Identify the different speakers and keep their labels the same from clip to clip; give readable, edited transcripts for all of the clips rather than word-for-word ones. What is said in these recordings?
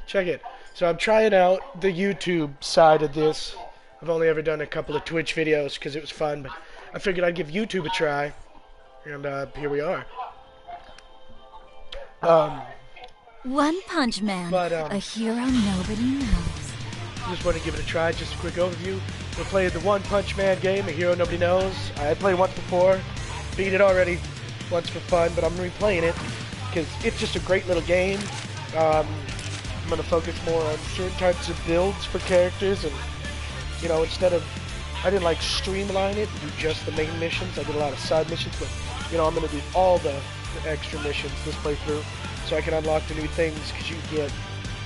Speaker 1: check it. So I'm trying out the YouTube side of this. I've only ever done a couple of Twitch videos because it was fun, but I figured I'd give YouTube a try, and here we are. Um,
Speaker 2: One Punch Man,
Speaker 1: but
Speaker 2: a hero nobody knows.
Speaker 1: just want to give it a try. Just a quick overview. We're playing the One Punch Man game, a hero nobody knows. I played once before, beat it already once for fun, but I'm replaying it because it's just a great little game. I'm going to focus more on certain types of builds for characters, and you know, instead of, I didn't like streamline it, do just the main missions. I did a lot of side missions, but you know, I'm going to do all the extra missions this playthrough, so I can unlock the new things, because you get,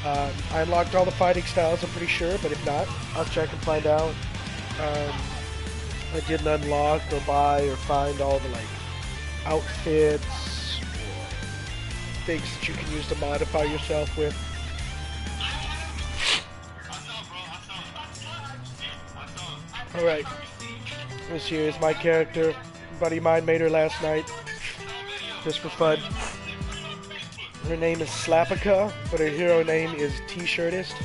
Speaker 1: I unlocked all the fighting styles, I'm pretty sure, but if not, I'll check and find out. I didn't unlock or buy or find all the like outfits or things that you can use to modify yourself with. Alright, this here is my character. A buddy of mine made her last night, just for fun. Her name is Slapica, but her hero name is T-Shirtist.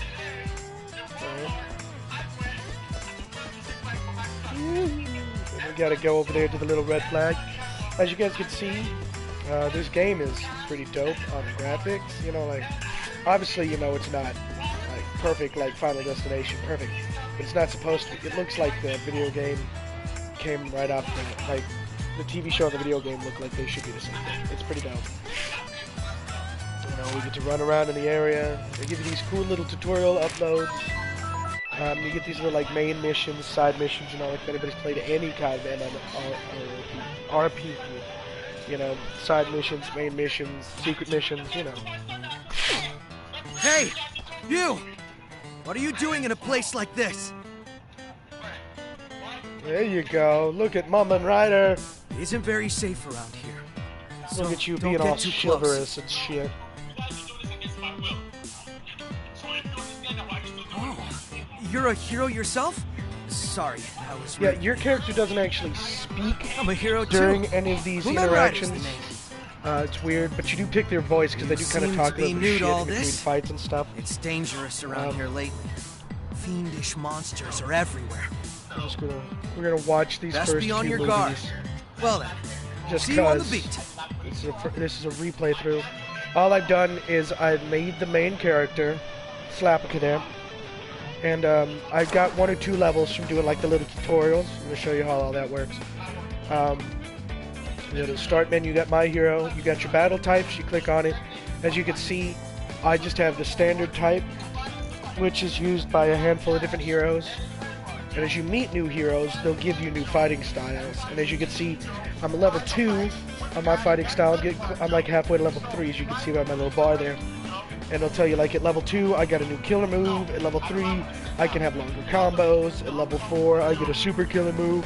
Speaker 1: We gotta go over there to the little red flag. As you guys can see, this game is pretty dope on the graphics. You know, like, obviously, you know, it's not like perfect like Final Destination, perfect, but it's not supposed to be. It looks like the video game came right off the, like, the TV show and the video game look like they should be the same thing. It's pretty dope. You know, we get to run around in the area. They give you these cool little tutorial uploads. You get these little like main missions, side missions, you know, like if anybody's played any kind of RPG, you know, side missions, main missions, secret missions, you know.
Speaker 3: Hey, you! What are you doing in a place like this?
Speaker 1: There you go. Look at Mum and Ryder.
Speaker 3: It isn't very safe around here. So
Speaker 1: look at you
Speaker 3: don't
Speaker 1: being
Speaker 3: get
Speaker 1: all
Speaker 3: too
Speaker 1: chivalrous
Speaker 3: close.
Speaker 1: and shit.
Speaker 3: You're a hero yourself? Sorry, that was
Speaker 1: Yeah,
Speaker 3: rude.
Speaker 1: your character doesn't actually speak
Speaker 3: I'm a hero
Speaker 1: during
Speaker 3: too.
Speaker 1: any of these
Speaker 3: Moonlight Rider's
Speaker 1: interactions.
Speaker 3: the name.
Speaker 1: It's weird, but you do pick their voice because they do kind of
Speaker 3: seem
Speaker 1: talk
Speaker 3: to be
Speaker 1: over
Speaker 3: new to
Speaker 1: shit
Speaker 3: all
Speaker 1: in between
Speaker 3: this.
Speaker 1: fights and stuff.
Speaker 3: It's dangerous around here lately. Fiendish monsters are everywhere.
Speaker 1: We're gonna watch these
Speaker 3: Best
Speaker 1: first
Speaker 3: be on
Speaker 1: two
Speaker 3: your
Speaker 1: movies.
Speaker 3: guard. Well then,
Speaker 1: Just
Speaker 3: see you on the
Speaker 1: 'cause
Speaker 3: beat.
Speaker 1: this is a replay through. All I've done is I've made the main character, Slapica there, and I've got 1 or 2 levels from doing like the little tutorials. I'm gonna show you how all that works. You know, the start menu, you got my hero, you got your battle types, you click on it. As you can see, I just have the standard type, which is used by a handful of different heroes. And as you meet new heroes, they'll give you new fighting styles. And as you can see, I'm a level 2 on my fighting style. I'm like halfway to level 3, as you can see by my little bar there. And it'll tell you, like, at level 2, I got a new killer move. At level 3, I can have longer combos. At level 4, I get a super killer move.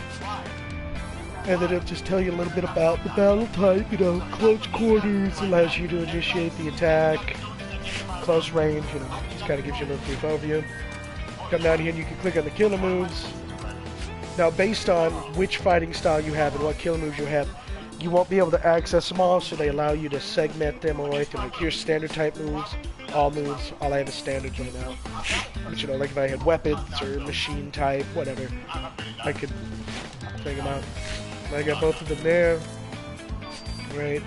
Speaker 1: And then it'll just tell you a little bit about the battle type. You know, close quarters allows you to initiate the attack. Close range, you know, just kind of gives you a little brief overview. Come down here and you can click on the killer moves. Now, based on which fighting style you have and what killer moves you have, you won't be able to access them all, so they allow you to segment them away to, like, here's standard type moves, all moves. All I have is standards right now. But, you know, like if I had weapons or machine type, whatever, I could take them out. I got both of them there. Right.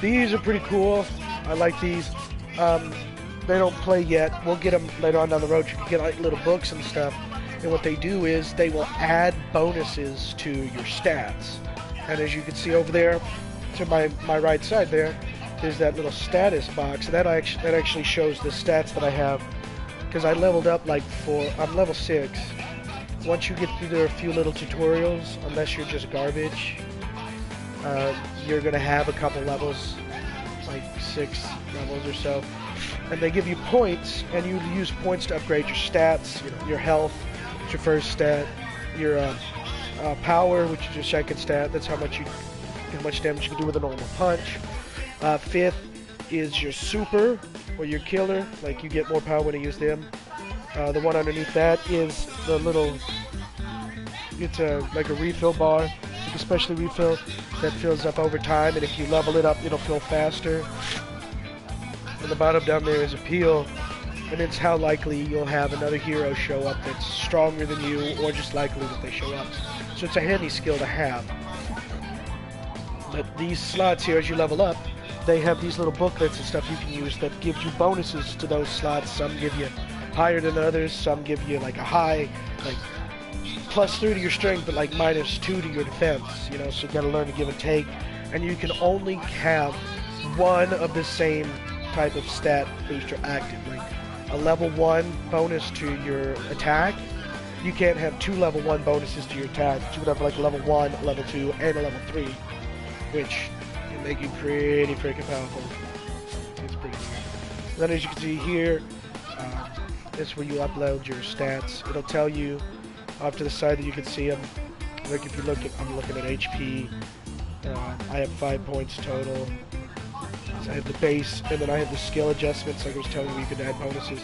Speaker 1: These are pretty cool. I like these. They don't play yet. We'll get them later on down the road. You can get like little books and stuff. And what they do is they will add bonuses to your stats. And as you can see over there, to my right side there, there's that little status box. That actually shows the stats that I have. Because I leveled up like I'm level 6. Once you get through a few little tutorials, unless you're just garbage, you're going to have a couple levels, like 6 levels or so. And they give you points, and you use points to upgrade your stats, you know, your health, which is your first stat, your power, which is your second stat. That's how much damage you can do with a normal punch. 5th is your super, or your killer, like you get more power when you use them. The one underneath that is the little, it's like a refill bar, like a specially refill that fills up over time, and if you level it up, it'll fill faster. And the bottom down there is a peel, and it's how likely you'll have another hero show up that's stronger than you, or just likely that they show up. So it's a handy skill to have. But these slots here, as you level up, they have these little booklets and stuff you can use that gives you bonuses to those slots. Some give you higher than others, some give you like a high, like +3 to your strength, but like -2 to your defense, you know, so you gotta learn to give and take. And you can only have one of the same type of stat booster active, like a level 1 bonus to your attack. You can't have 2 level 1 bonuses to your attack. You would have like a level 1, a level 2, and a level 3, which can make you pretty freaking powerful. It's pretty weird. Then as you can see here, that's where you upload your stats. It'll tell you off to the side that you can see them. Like if you look at, I'm looking at HP. I have 5 points total. So I have the base, and then I have the skill adjustments, like I was telling you, you could add bonuses.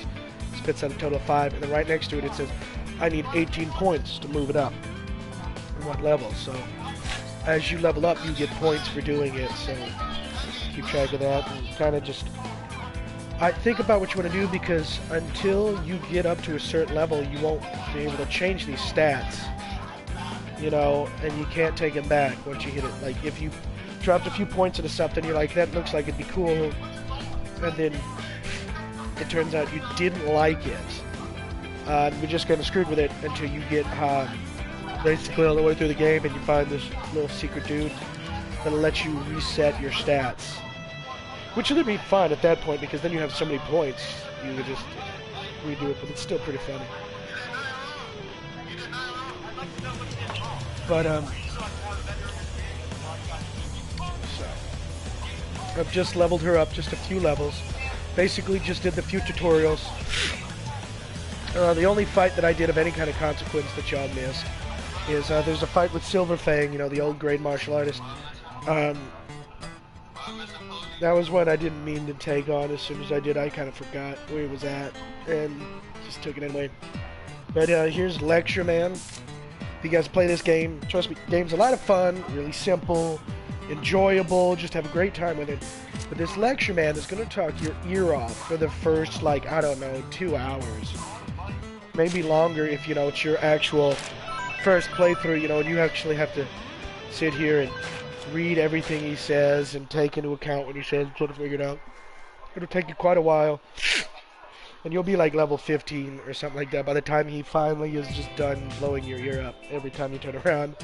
Speaker 1: Spits out a total of 5, and then right next to it, it says, I need 18 points to move it up. In what level? So as you level up, you get points for doing it, so keep track of that, and kind of just think about what you want to do, because until you get up to a certain level, you won't be able to change these stats. You know, and you can't take it back once you hit it. Like, if you dropped a few points into something, you're like, that looks like it'd be cool, and then it turns out you didn't like it. You're just kind of screwed with it until you get basically all the way through the game, and you find this little secret dude that'll let you reset your stats. Which would be fun at that point, because then you have so many points, you could just redo it, but it's still pretty funny. But, so, I've just leveled her up just a few levels. Basically just did the few tutorials. The only fight that I did of any kind of consequence that y'all missed is, there's a fight with Silver Fang, you know, the old grade martial artist. That was one I didn't mean to take on. As soon as I did, I kind of forgot where he was at, and just took it anyway. But, here's Lecture Man. If you guys play this game, trust me, the game's a lot of fun, really simple, enjoyable, just have a great time with it. But this Lecture Man is going to talk your ear off for the first, like, I don't know, 2 hours. Maybe longer if, you know, it's your actual first playthrough, you know, and you actually have to sit here and read everything he says and take into account what he says and sort of figure it out. It'll take you quite a while. And you'll be like level 15 or something like that by the time he finally is just done blowing your ear up every time you turn around.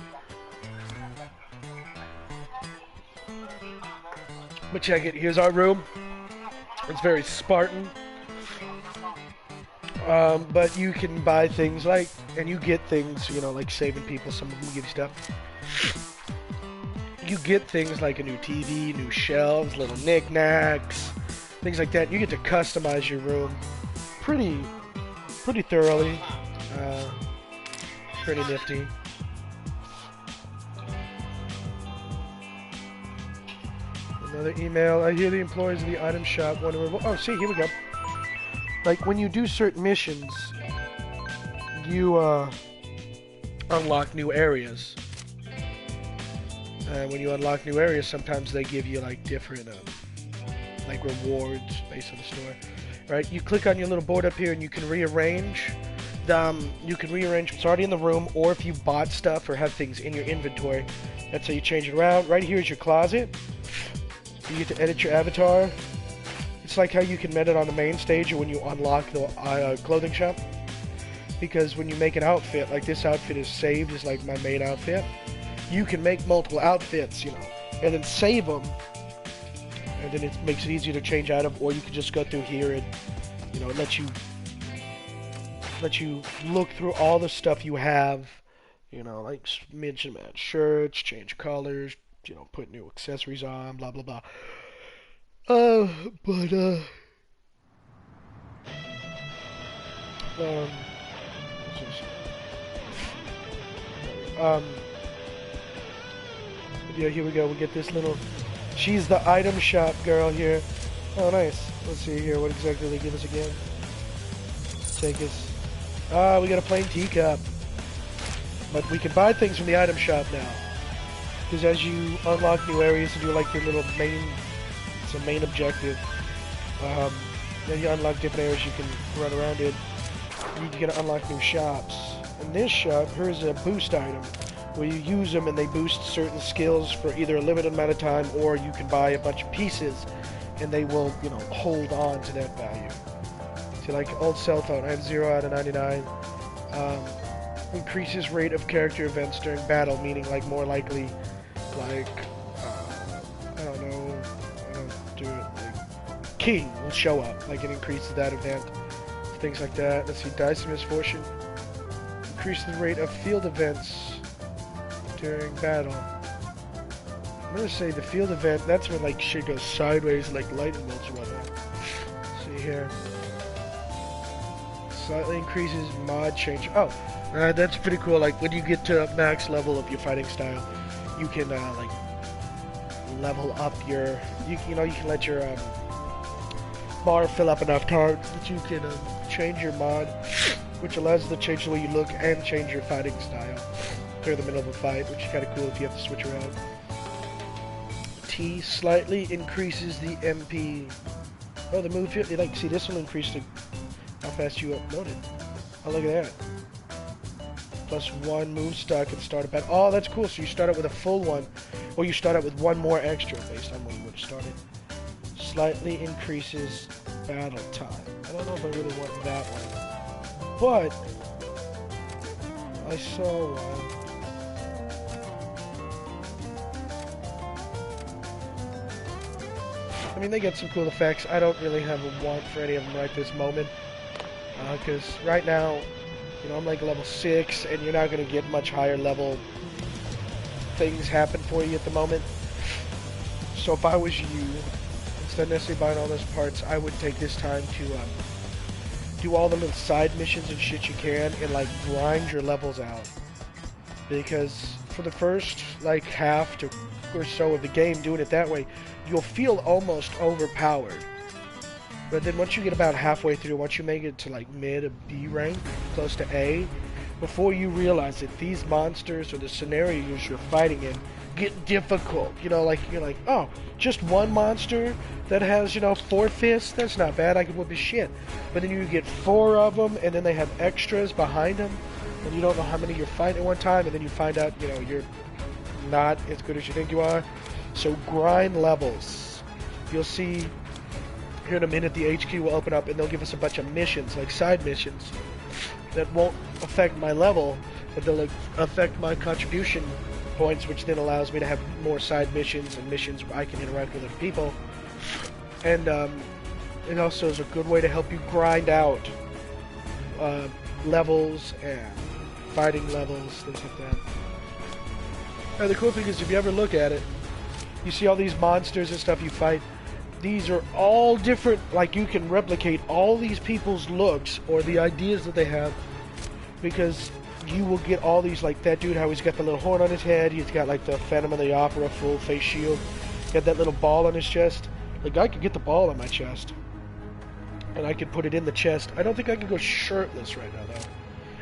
Speaker 1: But check it, here's our room. It's very Spartan. But you can buy things like, and you get things, you know, like saving people, some of them give you stuff. You get things like a new TV, new shelves, little knickknacks, things like that. You get to customize your room pretty thoroughly, pretty nifty. Another email. I hear the employees of the item shop want to revolt. Oh, see, here we go. Like, when you do certain missions, you unlock new areas. When you unlock new areas, sometimes they give you like different like rewards based on the store. Right? You click on your little board up here, and you can rearrange. What's already in the room, or if you bought stuff or have things in your inventory, that's how you change it around. Right here is your closet. You get to edit your avatar. It's like how you can edit on the main stage or when you unlock the clothing shop. Because when you make an outfit, like this outfit is saved as like my main outfit, you can make multiple outfits, you know, and then save them. And then it makes it easier to change out of, or you can just go through here and, you know, let you look through all the stuff you have, you know, like mix and match shirts, change colors, you know, put new accessories on, blah blah blah. Yeah, here we go. We get this little. She's the item shop girl here. Oh, nice. Let's see here. What exactly they give us again? Take us. We got a plain teacup. But we can buy things from the item shop now. Because as you unlock new areas and do like your little main, it's a main objective, Then you unlock different areas you can run around in. You can unlock new shops. In this shop, here's a boost item where you use them and they boost certain skills for either a limited amount of time, or you can buy a bunch of pieces and they will, you know, hold on to that value. See, like old cell phone, I have 0 out of 99. Increases rate of character events during battle, meaning like more likely, like, I don't know, I don't do it, like, King will show up, like it increases that event, things like that. Let's see, Dice of Misfortune, increase the rate of field events during battle. I'm gonna say the field event, that's when like shit goes sideways, like lightning bolts or whatnot. See here. Slightly increases mod change. Oh, that's pretty cool. Like when you get to max level of your fighting style, you can like level up your. You know, you can let your bar fill up enough times that you can change your mod, which allows you to change the way you look and change your fighting style during the middle of a fight, which is kind of cool if you have to switch around. T slightly increases the MP. Oh, the move here. Like, see, this will increase the how fast you upload it. Oh, look at that. +1 move stock and start a battle. Oh, that's cool. So you start out with a full one, or you start out with one more extra based on where you would have started. Slightly increases battle time. I don't know if I really want that one, but I saw one. I mean, they get some cool effects. I don't really have a want for any of them right this moment. Because right now, you know, I'm like level 6, and you're not going to get much higher level things happen for you at the moment. So if I was you, instead of necessarily buying all those parts, I would take this time to do all the little side missions and shit you can, and like grind your levels out. Because for the first like half to or so of the game, doing it that way, you'll feel almost overpowered. But then once you get about halfway through, once you make it to like mid or B rank, close to A, before you realize that these monsters or the scenarios you're fighting in get difficult. You know, like you're like, oh, just one monster that has, you know, 4 fists, that's not bad, I can whip his shit. But then you get 4 of them, and then they have extras behind them, and you don't know how many you're fighting at one time, and then you find out, you know, you're not as good as you think you are. So grind levels. You'll see here in a minute the HQ will open up and they'll give us a bunch of missions, like side missions, that won't affect my level, but they'll affect my contribution points, which then allows me to have more side missions and missions where I can interact with other people. And it also is a good way to help you grind out levels and fighting levels, things like that. And the cool thing is, if you ever look at it, you see all these monsters and stuff you fight, these are all different, like you can replicate all these people's looks or the ideas that they have, because you will get all these, like that dude, how he's got the little horn on his head, he's got like the Phantom of the Opera full face shield, got that little ball on his chest. Like I could get the ball on my chest, and I could put it in the chest. I don't think I can go shirtless right now though,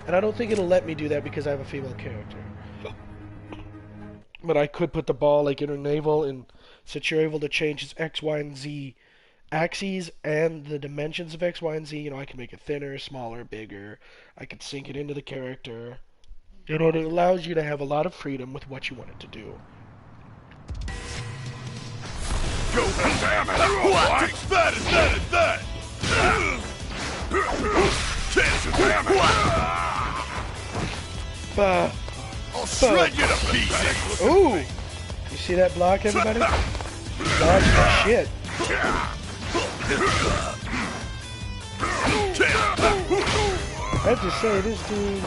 Speaker 1: and I don't think it'll let me do that because I have a female character. But I could put the ball like in her navel, and since you're able to change its X, Y, and Z axes and the dimensions of X, Y, and Z, you know, I can make it thinner, smaller, bigger. I can sink it into the character. You know, it allows you to have a lot of freedom with what you want it to do.
Speaker 4: Go, damn it! What? It's that, it's that, it's that! Damn it! I'll shred you to pieces!
Speaker 1: Ooh! You see that block, everybody? Dodge that shit. I have to say, this dude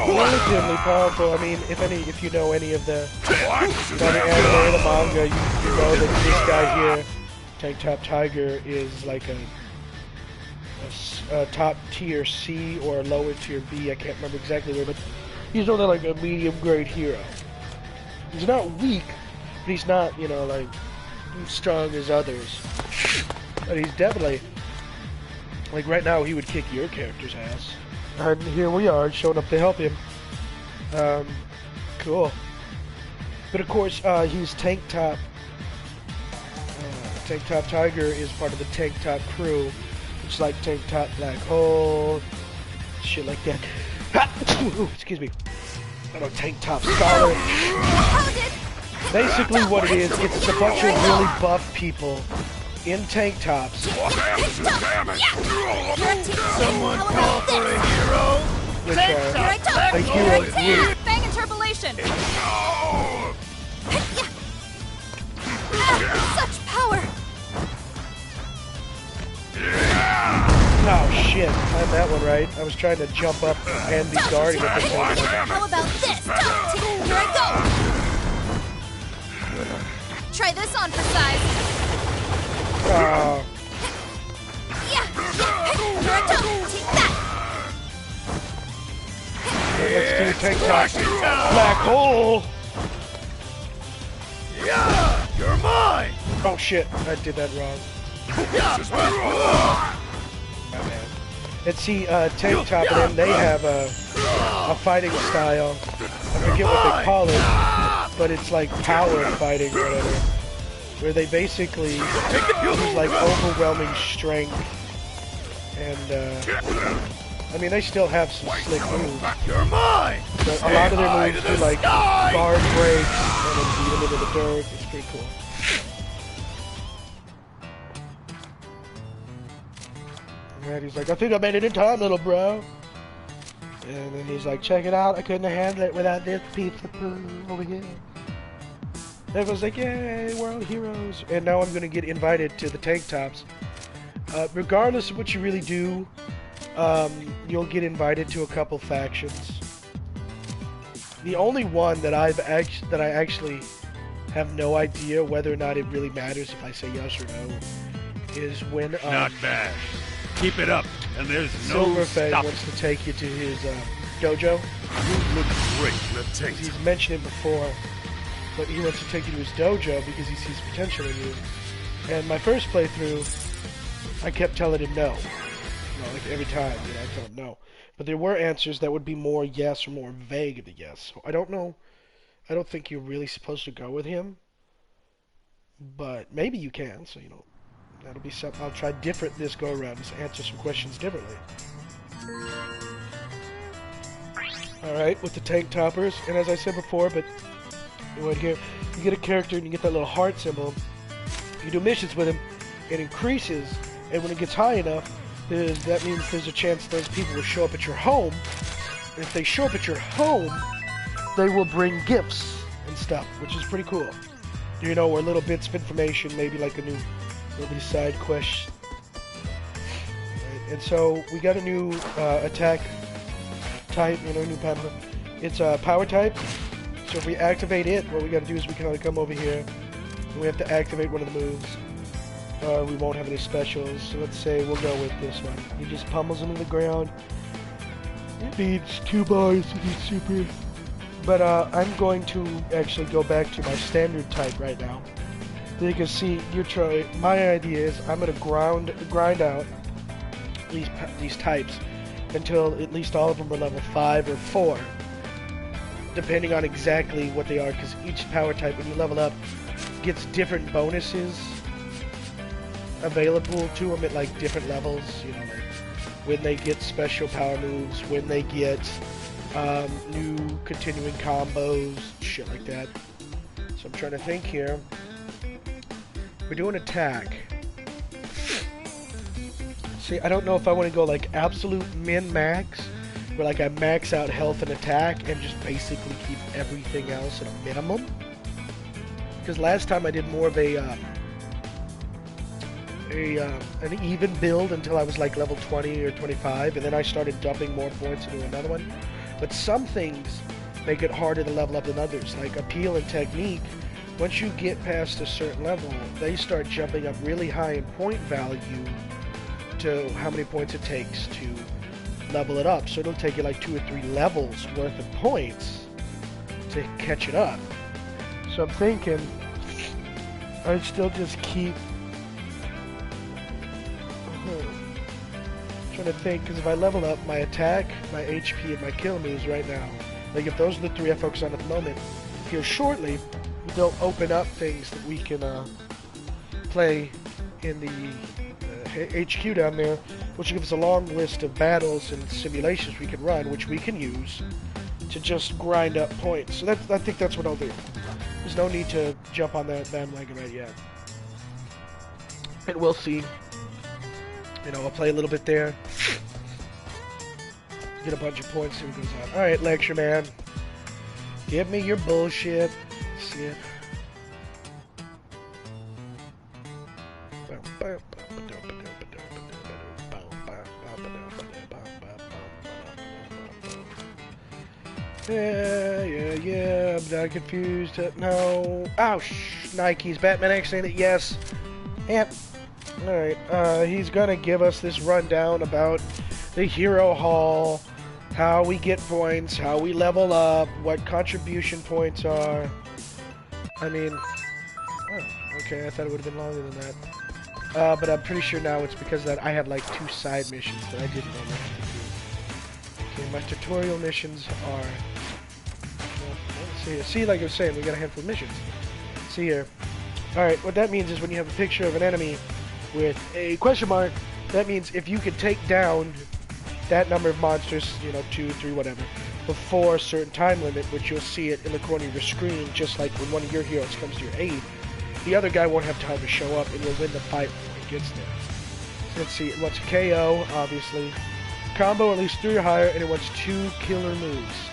Speaker 1: relatively powerful. I mean, if you know any of the anime or the manga, you know that this guy here, Tank Top Tiger, is like a top tier C or a lower tier B. I can't remember exactly where, but he's only like a medium grade hero. He's not weak, but he's not, you know, like strong as others. But he's definitely, like right now, he would kick your character's ass. And here we are, showing up to help him. Cool. But of course, he's Tank Top Tank Top Tiger is part of the Tank Top crew. It's like Tank Top Black Hole, shit like that. Excuse me. I don't know, Tank Top Scholar. Basically what it is, it's a bunch of really buff people in tank tops.
Speaker 4: Someone
Speaker 3: call for a hero.
Speaker 1: With
Speaker 2: Here I
Speaker 1: a hero group.
Speaker 2: Bang interpolation! Such power!
Speaker 1: Oh shit, I had that one right. I was trying to jump up and be guarding at the same time.
Speaker 2: How about this? Here I go! Try this on for size. Yeah! Here I go! Take that!
Speaker 1: Let's do tank top. Black hole!
Speaker 4: Yeah, you're mine.
Speaker 1: Oh shit, I did that wrong. Oh, man. Let's see, tank top and them, they have a fighting style. I forget what they call it, but it's like power fighting or whatever. Where they basically use like overwhelming strength. And, I mean, they still have some slick moves.
Speaker 4: You're mine.
Speaker 1: But a lot of their moves do like guard breaks and then beat them into the dirt. It's pretty cool. And he's like, I think I made it in time, little bro. And then he's like, check it out. I couldn't have handled it without this piece of poo over here. Everyone's like, yay, we're all heroes. And now I'm going to get invited to the tank tops. Regardless of what you really do, you'll get invited to a couple factions. The only one that I actually have no idea whether or not it really matters if I say yes or no is when
Speaker 4: Not bad. Keep it up, and there's no
Speaker 1: Silverfang
Speaker 4: stopping.
Speaker 1: wants to take you to his dojo.
Speaker 4: You look great in a tank.
Speaker 1: He's mentioned it before, but he wants to take you to his dojo because he sees potential in you. And my first playthrough, I kept telling him no. Like every time, I told him no. But there were answers that would be more yes or more vague of a yes. So I don't know. I don't think you're really supposed to go with him. But maybe you can, so that'll be something. I'll try different this go around, just answer some questions differently. Alright, with the tank toppers, and as I said before, but right here, you get a character and you get that little heart symbol. You do missions with him, it increases, and when it gets high enough, that means there's a chance those people will show up at your home. And if they show up at your home, they will bring gifts and stuff, which is pretty cool. Or little bits of information, maybe like a new little side quest. Right. And so we got a new attack type, new pattern. It's a power type. So if we activate it, what we got to do is we kind of come over here, and we have to activate one of the moves. We won't have any specials, so let's say we'll go with this one. He just pummels him to the ground. It needs 2 bars to be super. But I'm going to actually go back to my standard type right now. Because see, my idea is I'm going to grind out these types until at least all of them are level 5 or 4. Depending on exactly what they are, because each power type, when you level up, gets different bonuses available to them at like different levels, like when they get special power moves, when they get new continuing combos, shit like that. So I'm trying to think here. We're doing attack. See, I don't know if I want to go like absolute min-max, where like I max out health and attack and just basically keep everything else at a minimum. Because last time I did more of an even build until I was like level 20 or 25, and then I started dumping more points into another one. But some things make it harder to level up than others, like appeal and technique. Once you get past a certain level, they start jumping up really high in point value to how many points it takes to level it up. So it'll take you like 2 or 3 levels worth of points to catch it up. So I'm thinking I'd still just keep trying to think, because if I level up my attack, my HP, and my kill moves right now, like if those are the 3 I focus on at the moment, here shortly, they'll open up things that we can play in the HQ down there, which gives us a long list of battles and simulations we can run, which we can use to just grind up points. So I think that's what I'll do. There's no need to jump on that bandwagon right yet. And we'll see. You know, I'll play a little bit there. Get a bunch of points, see what goes on. Alright, lecture man. Give me your bullshit. See it. Yeah, I'm not confused. No. Ouch, Nikes. Batman X-Ain't it? Yes. Yep. Alright, he's gonna give us this rundown about the Hero Hall, how we get points, how we level up, what contribution points are. I mean, oh, okay, I thought it would have been longer than that. But I'm pretty sure now it's because that I have like 2 side missions that I didn't know what to do. Okay, my tutorial missions are... Well, let's see, like I was saying, we got a handful of missions. See here. Alright, what that means is when you have a picture of an enemy with a question mark, that means if you could take down that number of monsters, you know, 2, 3, whatever, before a certain time limit, which you'll see it in the corner of your screen, just like when one of your heroes comes to your aid, the other guy won't have time to show up and you'll win the fight before he gets there. So let's see, it wants KO, obviously. Combo at least 3 or higher, and it wants 2 killer moves.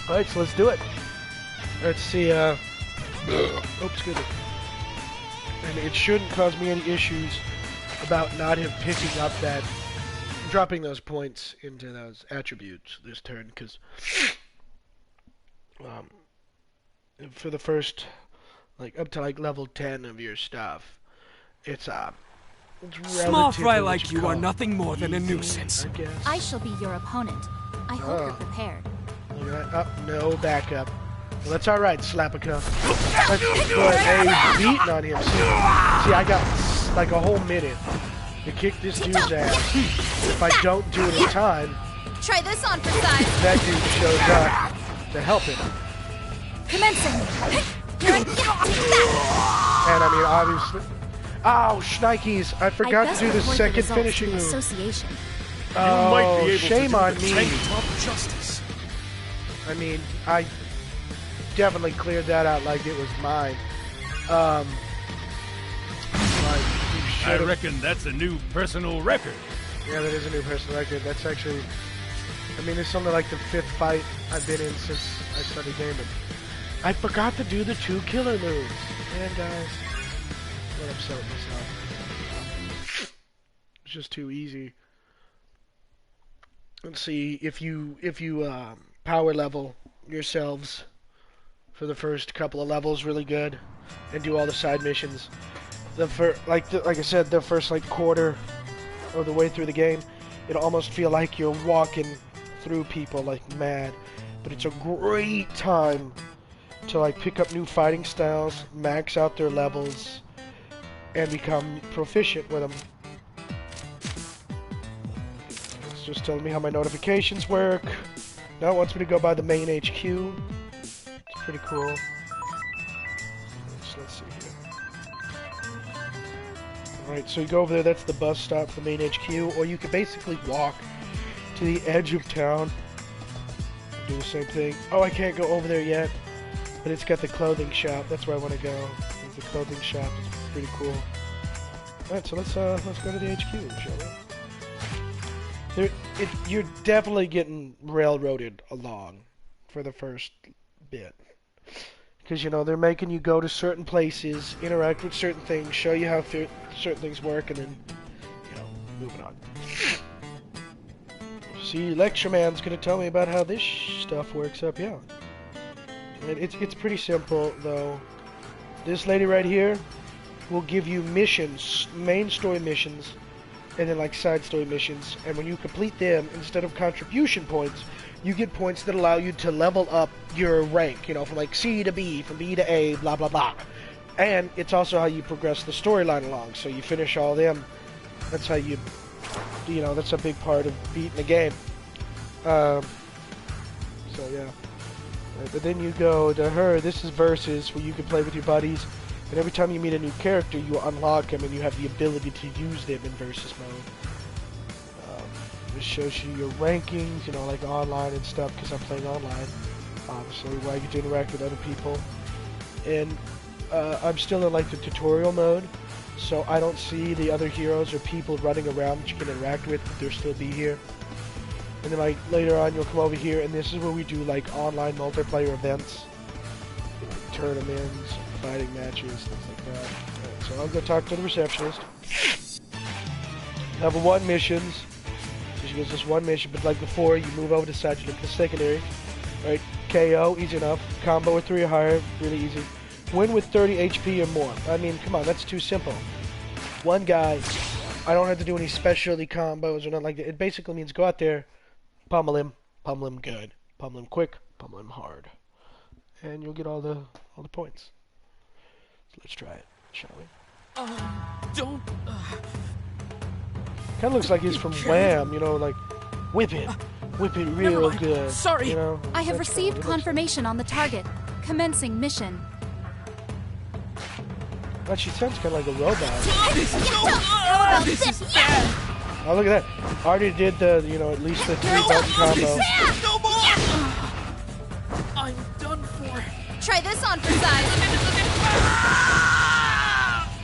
Speaker 1: Alright, so let's do it. Let's see, oops, excuse me. And it shouldn't cause me any issues about not him picking up that, dropping those points into those attributes this turn, because for the first, like, up to like level 10 of your stuff, it's
Speaker 5: small fry like you are nothing more than a nuisance.
Speaker 2: I shall be your opponent. I hope you're prepared.
Speaker 1: Oh, no backup. Well, that's alright, Slapica. Let's put a beating on him. See, I got like a whole minute to kick this dude's ass. If I don't do it in time,
Speaker 2: try this on for size.
Speaker 1: That dude shows up to help him.
Speaker 2: Commencing.
Speaker 1: And I mean, obviously... Oh, shnikes! I forgot to do the second finishing move.
Speaker 2: Association.
Speaker 1: Oh, shame on me.
Speaker 3: Justice.
Speaker 1: I mean, I definitely cleared that out like it was mine.
Speaker 4: I reckon that's a new personal record.
Speaker 1: Yeah, that is a new personal record. That's actually... I mean, it's only like the 5th fight I've been in since I started gaming. I forgot to do the 2 killer moves. Man, guys. I'm upset with myself. It's just too easy. Let's see, if you power level yourselves for the first couple of levels really good and do all the side missions, like I said, the first like quarter of the way through the game, it'll almost feel like you're walking through people like mad. But it's a great time to like pick up new fighting styles, max out their levels, and become proficient with them. It's just telling me how my notifications work. Now it wants me to go by the main HQ. It's pretty cool. Let's see here. Alright, so you go over there, that's the bus stop for the main HQ, or you can basically walk to the edge of town. Do the same thing. Oh, I can't go over there yet, but it's got the clothing shop. That's where I want to go. The clothing shop is pretty cool. Alright, so let's go to the HQ, shall we? You're definitely getting railroaded along for the first bit. Because, you know, they're making you go to certain places, interact with certain things, show you how certain things work, and then, you know, moving on. See, Lecture Man's going to tell me about how this stuff works up here. And it's pretty simple, though. This lady right here will give you missions, main story missions, and then like side story missions, and when you complete them, instead of contribution points, you get points that allow you to level up your rank, you know, from like C to B, from B to A, blah blah blah. And it's also how you progress the storyline along, so you finish all them. That's how you know, that's a big part of beating the game. So yeah. Right, but then you go to her. This is versus where you can play with your buddies. And every time you meet a new character, you unlock them and you have the ability to use them in versus mode. This shows you your rankings, you know, like online and stuff, because I'm playing online. Obviously, where I get to interact with other people. And I'm still in like the tutorial mode, so I don't see the other heroes or people running around that you can interact with, but they'll still be here. And then like later on, you'll come over here, and this is where we do like online multiplayer events, tournaments, fighting matches, things like that. Right, so I'll go talk to the receptionist. Level 1 missions. So she gives us one mission, but like before, you move over to the side, you look at the secondary. Right, KO, easy enough. Combo with 3 or higher, really easy. Win with 30 HP or more. I mean, come on, that's too simple. One guy, I don't have to do any specialty combos or nothing like that. It basically means go out there, pummel him good, pummel him quick, pummel him hard. And you'll get all the points. So let's try it, shall we?
Speaker 5: Don't...
Speaker 1: Kind of looks like he's from Wham, you know, like, whip it real good.
Speaker 5: Sorry.
Speaker 1: You know,
Speaker 2: I have received confirmation on the target. Commencing mission.
Speaker 1: But she sounds kind of like a robot.
Speaker 5: This is bad.
Speaker 1: Oh, look at that. I already did the, you know, at least the 3-button combo.
Speaker 5: No more. I'm done for.
Speaker 2: Try this on for size.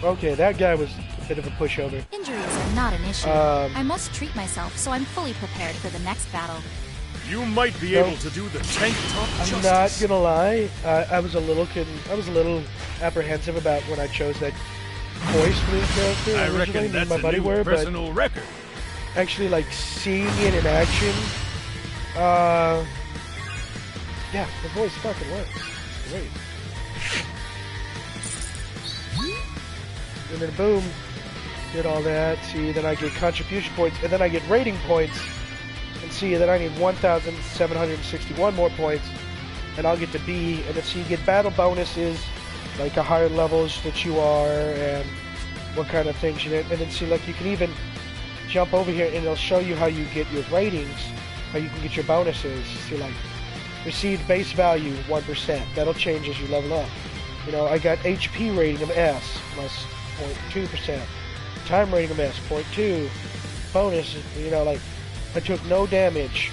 Speaker 1: Okay, that guy was a bit of a pushover.
Speaker 2: Injuries are not an issue. I must treat myself, so I'm fully prepared for the next battle.
Speaker 4: You might be able to do the tank top
Speaker 1: I'm
Speaker 4: justice.
Speaker 1: not gonna lie. I was a little apprehensive about when I chose that voice for the character.
Speaker 4: I
Speaker 1: originally,
Speaker 4: reckon
Speaker 1: me and
Speaker 4: that's
Speaker 1: my
Speaker 4: a
Speaker 1: buddy
Speaker 4: new
Speaker 1: were, but
Speaker 4: personal record.
Speaker 1: actually, like seeing it in action, yeah, the voice fucking works. It's great. And then boom, did all that. See, then I get contribution points, and then I get rating points. And see, then I need 1,761 more points, and I'll get to B. And then see, you get battle bonuses, like the higher levels that you are, and what kind of things you did. And then see, like you can even jump over here, and it'll show you how you get your ratings, how you can get your bonuses. See, like received base value 1%. That'll change as you level up. You know, I got HP rating of S plus 0.2%. Time rating of S 0.2. Bonus, you know, like I took no damage.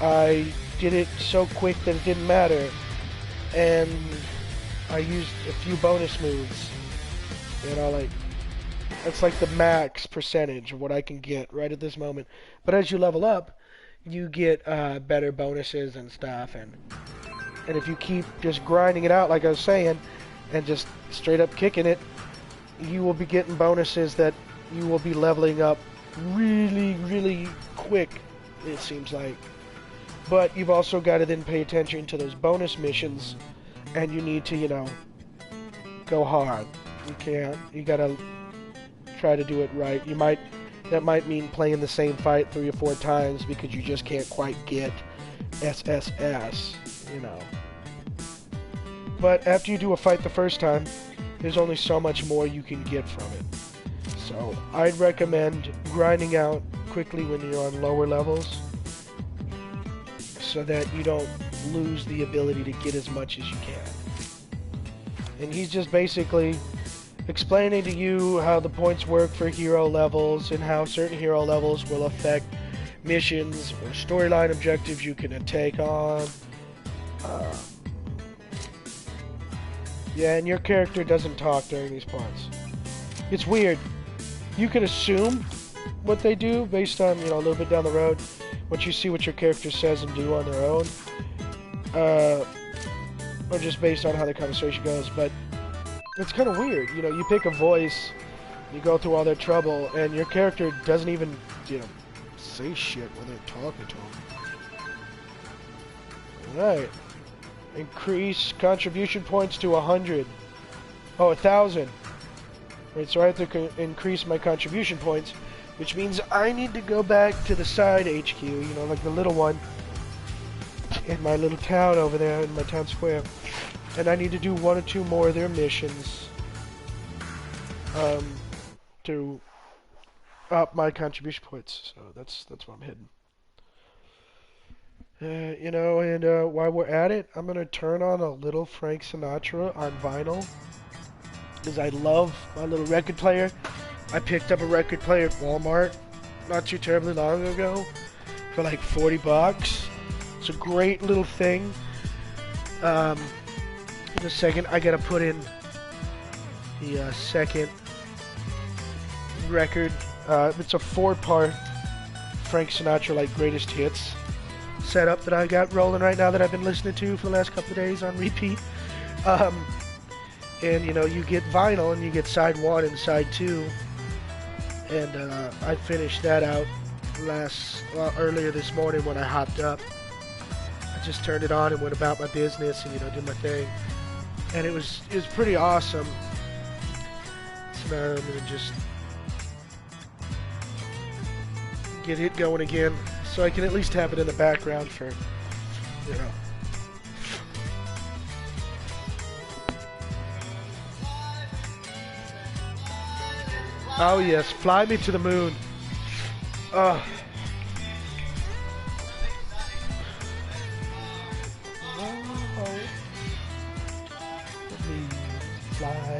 Speaker 1: I did it so quick that it didn't matter. And I used a few bonus moves. You know, like that's like the max percentage of what I can get right at this moment. But as you level up, you get better bonuses and stuff. And if you keep just grinding it out, like I was saying, and just straight up kicking it, you will be getting bonuses that you will be leveling up really, really quick, it seems like. But you've also got to then pay attention to those bonus missions, and you need to, you know, go hard. You gotta try to do it right. That might mean playing the same fight 3 or 4 times because you just can't quite get SSS, you know. But after you do a fight the first time, there's only so much more you can get from it. So I'd recommend grinding out quickly when you're on lower levels so that you don't lose the ability to get as much as you can. And he's just basically explaining to you how the points work for hero levels and how certain hero levels will affect missions or storyline objectives you can take on. Yeah, and your character doesn't talk during these parts. It's weird. You can assume what they do based on, you know, a little bit down the road, once you see what your character says and do on their own, or just based on how the conversation goes. But it's kind of weird. You know, you pick a voice, you go through all that trouble, and your character doesn't even, you know, say shit when they're talking to them. Alright. Increase contribution points to 100. Oh, 1,000. Right, so I have to increase my contribution points, which means I need to go back to the side HQ, you know, like the little one in my little town over there, in my town square. And I need to do 1 or 2 more of their missions to up my contribution points. So that's where I'm heading. You know, and while we're at it, I'm gonna turn on a little Frank Sinatra on vinyl because I love my little record player. I picked up a record player at Walmart not too terribly long ago for like 40 bucks. It's a great little thing. In a second, I gotta put in the second record. It's a 4-part Frank Sinatra like greatest hits setup that I got rolling right now that I've been listening to for the last couple of days on repeat. And you know, you get vinyl and you get side 1 and side 2. And I finished that out earlier this morning when I hopped up. I just turned it on and went about my business and, you know, did my thing. And it was pretty awesome. So now I'm gonna just get it going again, so I can at least have it in the background for, you know. Oh yes, fly me to the moon.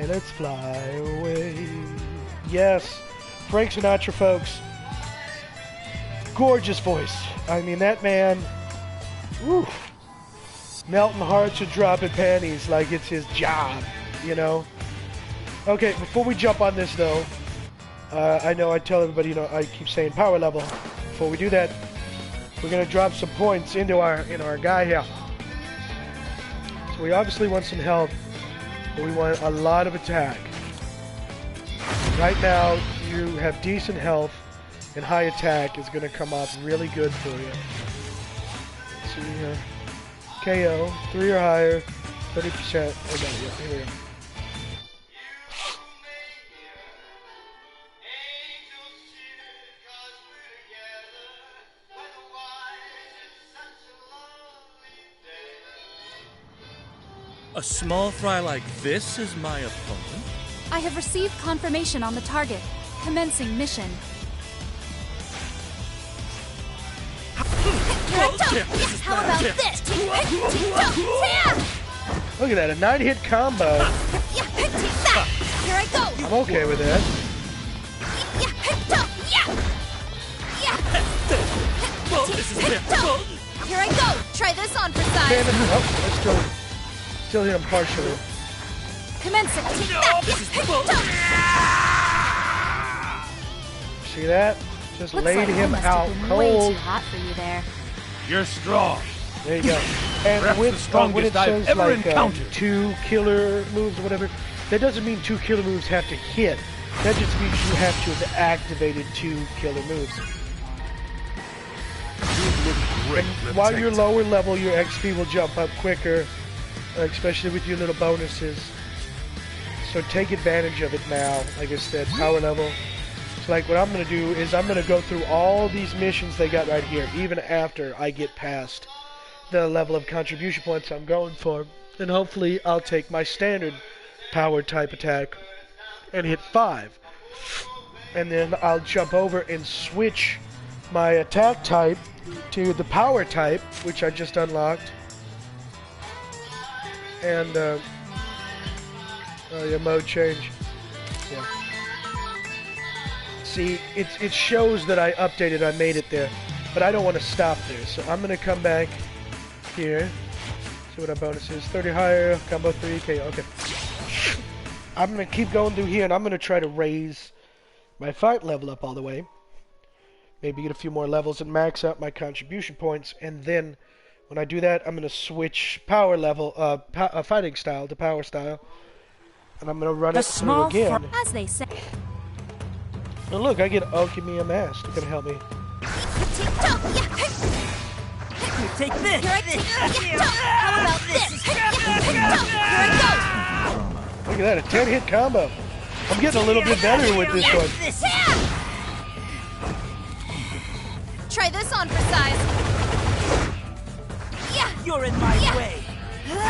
Speaker 1: Let's fly away. Yes, Frank Sinatra, folks. Gorgeous voice. I mean, that man, woo, melting hearts or dropping panties like it's his job, you know? Okay, before we jump on this, though, I know I tell everybody, you know, I keep saying power level. Before we do that, we're going to drop some points into our guy here. So we obviously want some health, but we want a lot of attack. Right now, you have decent health, and high attack is going to come off really good for you. Let's see here. KO, 3 or higher, 30%. Okay, yeah, here we go.
Speaker 6: A small fry like this is my opponent?
Speaker 2: I have received confirmation on the target. Commencing mission. How about this?
Speaker 1: Look at that, a 9-hit combo.
Speaker 2: Here I go.
Speaker 1: I'm okay with that.
Speaker 2: Here I go. Try this on for size.
Speaker 1: Damn it. Oh, still hit him partially.
Speaker 2: Commencing.
Speaker 1: See that? Just
Speaker 2: Looks
Speaker 1: laid
Speaker 2: like
Speaker 1: him
Speaker 2: must
Speaker 1: out
Speaker 2: have been way
Speaker 1: cold.
Speaker 2: too hot for you there.
Speaker 4: You're strong.
Speaker 1: There you go. And
Speaker 4: Perhaps
Speaker 1: when
Speaker 4: the strongest
Speaker 1: it
Speaker 4: I've
Speaker 1: says
Speaker 4: ever
Speaker 1: like
Speaker 4: encountered.
Speaker 1: 2 killer moves or whatever, that doesn't mean 2 killer moves have to hit. That just means you have to have activated 2 killer moves.
Speaker 4: You look great,
Speaker 1: And while you're
Speaker 4: Lieutenant.
Speaker 1: lower level, your XP will jump up quicker, especially with your little bonuses. So take advantage of it now. Like I said, power level. So like what I'm going to do is I'm going to go through all these missions they got right here, even after I get past the level of contribution points I'm going for. And hopefully I'll take my standard power type attack and hit 5. And then I'll jump over and switch my attack type to the power type, which I just unlocked. And, oh yeah, mode change. Yeah. See, it shows that I updated, I made it there. But I don't want to stop there, so I'm going to come back here. See what our bonus is. 30 higher, combo 3, KO, okay. I'm going to keep going through here, and I'm going to try to raise my fight level up all the way. Maybe get a few more levels and max out my contribution points, and then when I do that, I'm going to switch power level, fighting style to power style. And I'm going to run it through again.
Speaker 2: As they say.
Speaker 1: Oh look, I get Alchemy Mask. It's going to help me.
Speaker 3: Take this!
Speaker 2: How about this? Here I
Speaker 1: Look at that, a 10-hit combo. I'm getting a little bit better with this one.
Speaker 2: Try this on for size. Yeah.
Speaker 3: You're in my way.
Speaker 2: Here I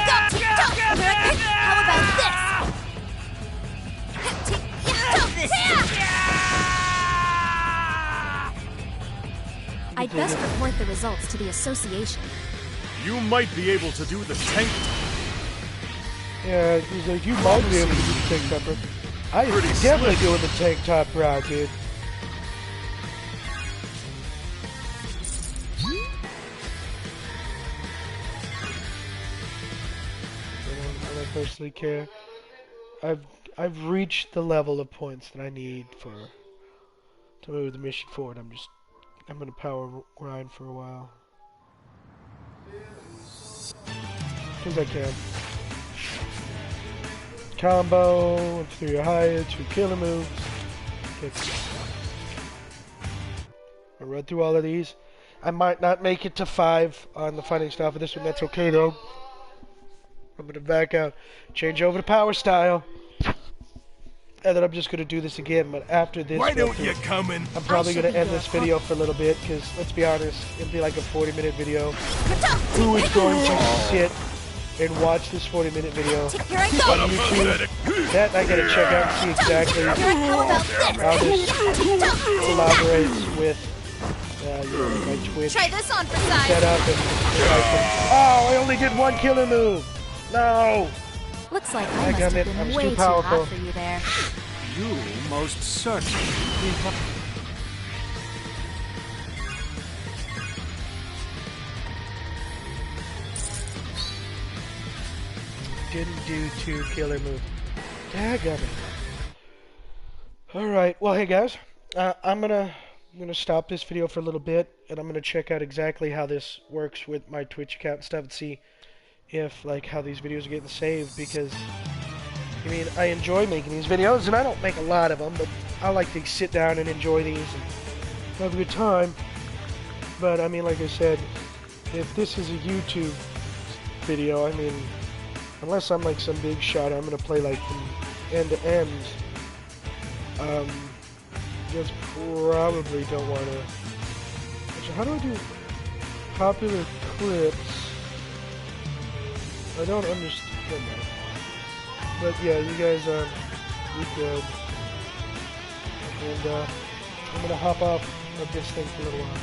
Speaker 2: go. How about this? I'd best report the results to the association.
Speaker 4: You might be able to do the tank.
Speaker 1: Yeah, he's like, you might be able to do the tank top route. I am definitely doing the tank top route, dude. I don't personally care. I've reached the level of points that I need to move the mission forward. I'm gonna power grind for a while. Because I can. Combo, 3 or higher, 2 killer moves. I'll run through all of these. I might not make it to 5 on the fighting style for this one. That's okay though. I'm gonna back out, change over to power style, and then I'm just gonna do this again. But after this,
Speaker 4: Why don't you come in?
Speaker 1: I'm probably gonna end this video for a little bit because let's be honest, it'll be like a 40-minute video. Who is going to sit and watch this 40-minute video on YouTube? That I gotta check out and see exactly how this collaborates with my Twitch
Speaker 2: Try this on for size.
Speaker 1: setup. Oh, I only did 1 killer move. No.
Speaker 2: Looks like I must have been way too hot for you there.
Speaker 5: You most certainly.
Speaker 1: Didn't do 2 killer moves. Daggum. Alright, well hey guys, I'm gonna stop this video for a little bit and I'm gonna check out exactly how this works with my Twitch account and stuff and see if like how these videos are getting saved, because I mean I enjoy making these videos and I don't make a lot of them, but I like to sit down and enjoy these and have a good time. But I mean, like I said, if this is a YouTube video, I mean, unless I'm like some big shot, I'm gonna play like from end to end. Just probably don't wanna. Actually, how do I do popular clips? I don't understand that. But yeah, you guys be good. And I'm gonna hop off of this thing for a little while.